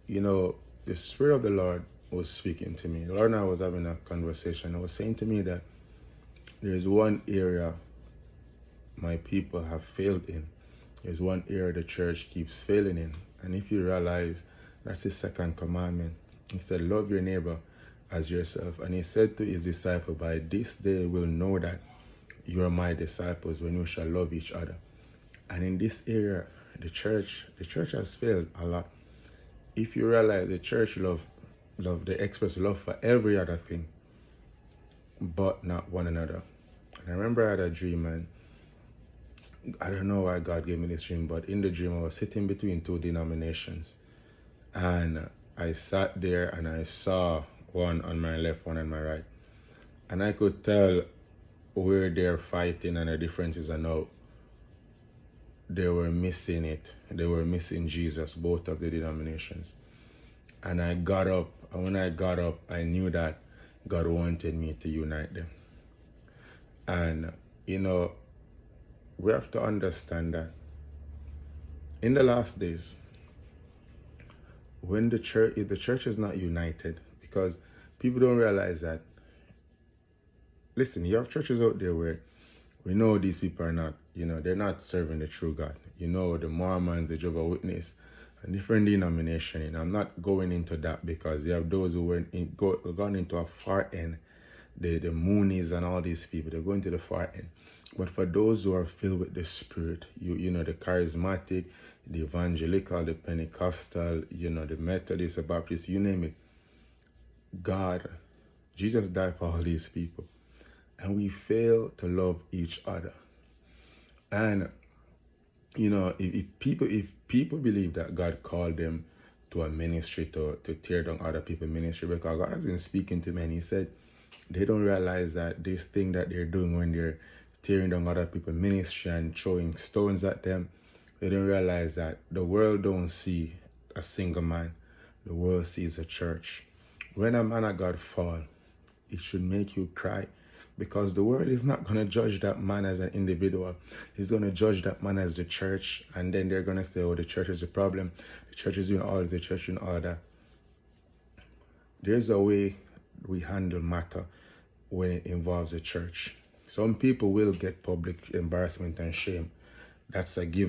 you know, the Spirit of the Lord was speaking to me. The Lord and I was having a conversation. He was saying to me that there's one area my people have failed in. There's one area the church keeps failing in. And if you realize, that's his second commandment. He said, love your neighbor as yourself. And he said to his disciple, by this day will know that you are my disciples when you shall love each other. And in this area, the church has failed a lot. If you realize the church they express love for every other thing, but not one another. And I remember I had a dream, and I don't know why God gave me this dream, but in the dream I was sitting between two denominations. And I sat there and I saw one on my left, one on my right. And I could tell where they're fighting and the differences, and how they were missing it. They were missing Jesus, both of the denominations. And I got up, and when I got up, I knew that God wanted me to unite them. And, you know, we have to understand that in the last days, when if the church is not united, because people don't realize that, listen, you have churches out there where we know these people are not, they're not serving the true God. The Mormons, the Jehovah's Witness, a different denomination. And I'm not going into that because you have those who gone into a far end, the Moonies and all these people, they're going to the far end. But for those who are filled with the Spirit, the charismatic, the evangelical, the Pentecostal, the Methodist, the Baptist, you name it, Jesus died for all these people. And we fail to love each other. And, if people believe that God called them to a ministry to tear down other people's ministry, because God has been speaking to me, and he said they don't realize that this thing that they're doing when they're tearing down other people's ministry and throwing stones at them, they don't realize that the world don't see a single man. The world sees a church. When a man of God fall, it should make you cry. Because the world is not going to judge that man as an individual. He's going to judge that man as the church. And then they're going to say, oh, the church is the problem. The church is doing all this, the church is doing all that. There's a way we handle matter when it involves the church. Some people will get public embarrassment and shame. That's a given.